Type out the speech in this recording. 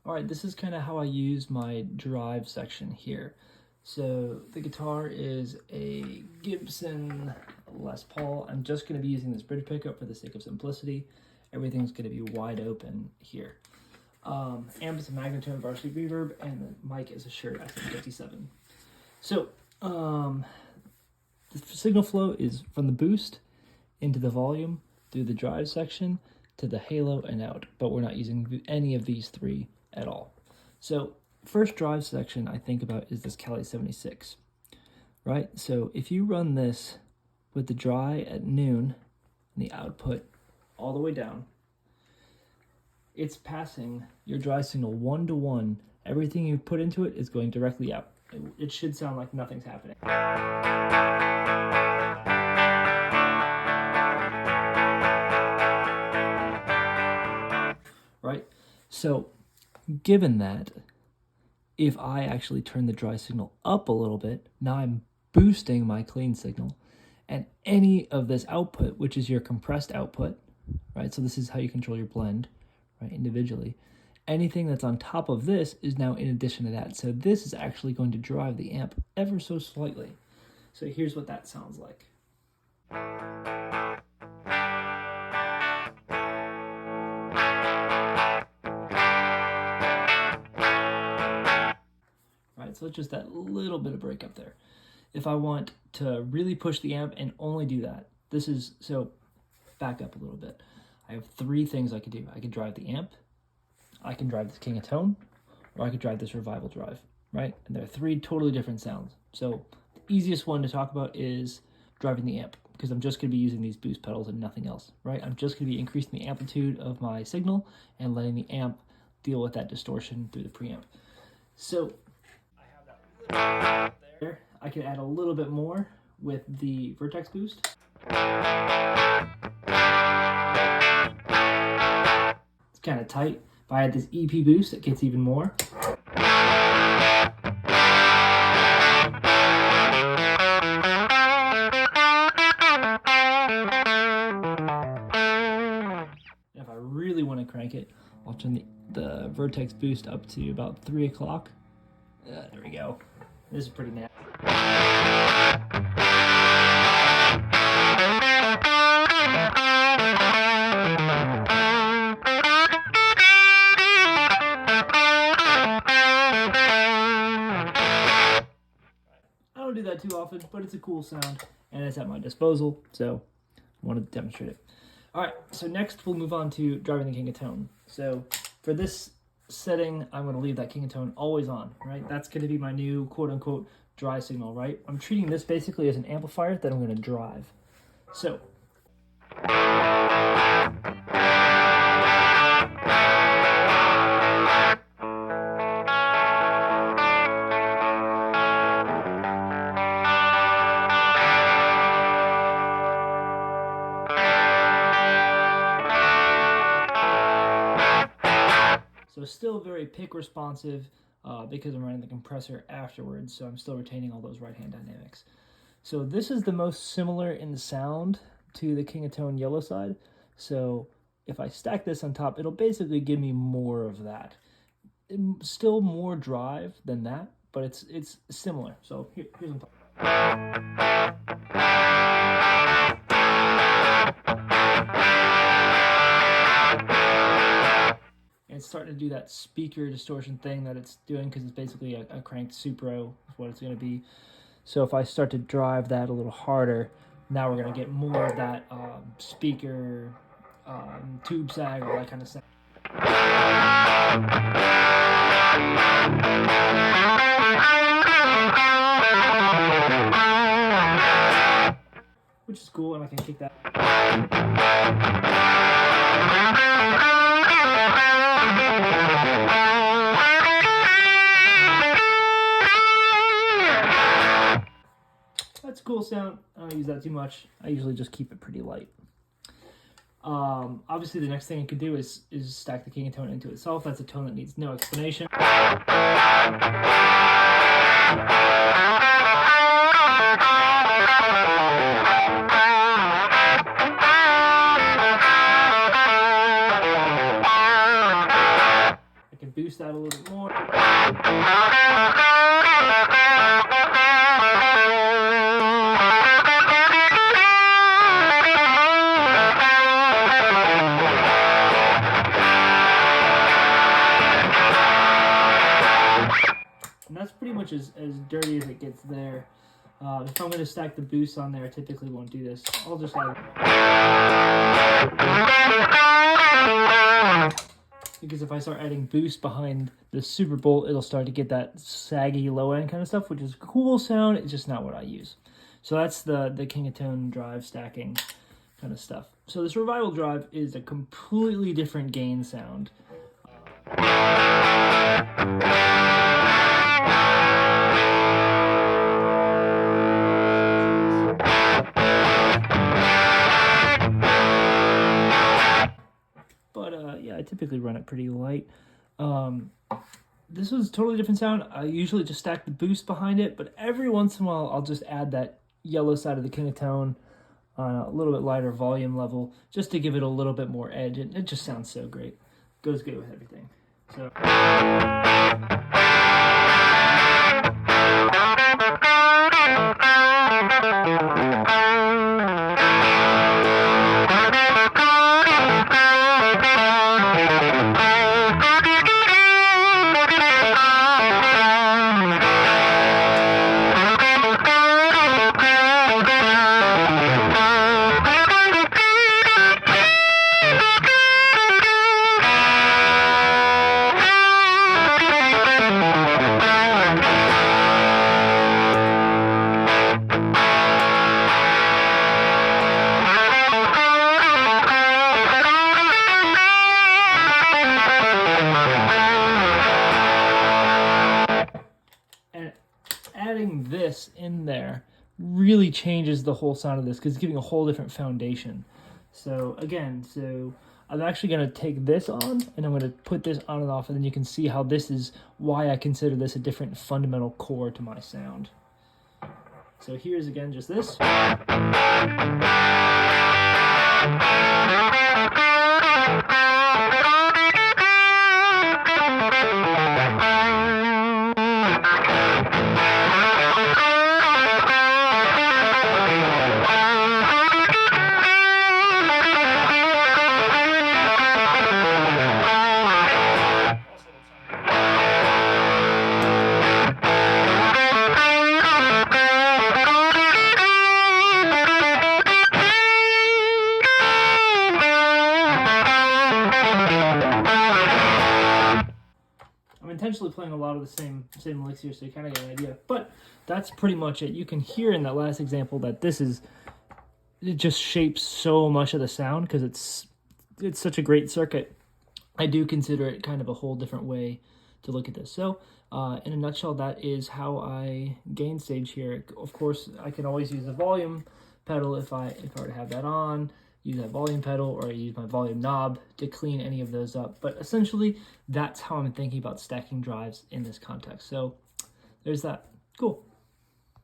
All right, this is kind of how I use my drive section here. So the guitar is a Gibson Les Paul. I'm just going to be using this bridge pickup for the sake of simplicity. Everything's going to be wide open here. Amp is a Magnatone Varsity Reverb, and the mic is a Shure SM57. So the signal flow is from the boost into the volume through the drive section to the halo and out, but we're not using any of these three at all. So first drive section I think about is this Cali 76, right? So if you run this with the dry at noon and the output all the way down, it's passing your dry signal 1-to-1. Everything you put into it is going directly out. It should sound like nothing's happening. Right? So given that, if I actually turn the dry signal up a little bit, now I'm boosting my clean signal, and any of this output, which is your compressed output, right? So this is how you control your blend, right, individually. Anything that's on top of this is now in addition to that. So this is actually going to drive the amp ever so slightly. So here's what that sounds like. So it's just that little bit of break up there. If I want to really push the amp and only do that, this is, so back up a little bit. I have three things I could do. I could drive the amp, I can drive this King of Tone, or I could drive this RevivalDrive, right? And there are three totally different sounds. So the easiest one to talk about is driving the amp, because I'm just going to be using these boost pedals and nothing else, right? I'm just going to be increasing the amplitude of my signal and letting the amp deal with that distortion through the preamp. So there, I can add a little bit more with the Vertex Boost. It's kind of tight. If I add this EP boost, it gets even more. If I really want to crank it, I'll turn the Vertex Boost up to about 3 o'clock. There we go. This is pretty nasty. I don't do that too often, but it's a cool sound, and it's at my disposal, so I wanted to demonstrate it. All right, so next we'll move on to driving the King of Tone. So for this setting, I'm going to leave that King of Tone always on, right? That's going to be my new quote-unquote dry signal, right? I'm treating this basically as an amplifier that I'm going to drive. So still very pick responsive because I'm running the compressor afterwards, so I'm still retaining all those right-hand dynamics. So this is the most similar in the sound to the King of Tone yellow side. So if I stack this on top, it'll basically give me more of that. Still more drive than that, but it's similar. So here's what I'm talking about. And it's starting to do that speaker distortion thing that it's doing because it's basically a cranked Supro is what it's going to be. So if I start to drive that a little harder, now we're going to get more of that speaker, tube sag, all that kind of stuff. Which is cool, and I can kick that. That's a cool sound. I don't use that too much. I usually just keep it pretty light. Obviously, the next thing you could do is stack the King of Tone into itself. That's a tone that needs no explanation. boost that a little bit more. And that's pretty much as dirty as it gets there. If I'm going to stack the boost on there, I typically won't do this. I'll just add... Because if I start adding boost behind the SuperBolt, it'll start to get that saggy low end kind of stuff, which is a cool sound. It's just not what I use. So that's the Keeley drive stacking kind of stuff. So this RevivalDrive is a completely different gain sound. Yeah, I typically run it pretty light. This was a totally different sound. I usually just stack the boost behind it, but every once in a while I'll just add that yellow side of the Keeley on a little bit lighter volume level just to give it a little bit more edge, and it just sounds so great. Goes good with everything. So adding this in there really changes the whole sound of this because it's giving a whole different foundation. So again, I'm actually going to take this on and I'm going to put this on and off, and then you can see how this is why I consider this a different fundamental core to my sound. So here's again just this. Intentionally playing a lot of the same licks here, so you kind of get an idea. But that's pretty much it. You can hear in that last example that it just shapes so much of the sound because it's such a great circuit. I do consider it kind of a whole different way to look at this. So in a nutshell, that is how I gain stage here. Of course, I can always use the volume pedal if I were to have that on. Use that volume pedal, or I use my volume knob to clean any of those up. But essentially, that's how I'm thinking about stacking drives in this context. So there's that. Cool.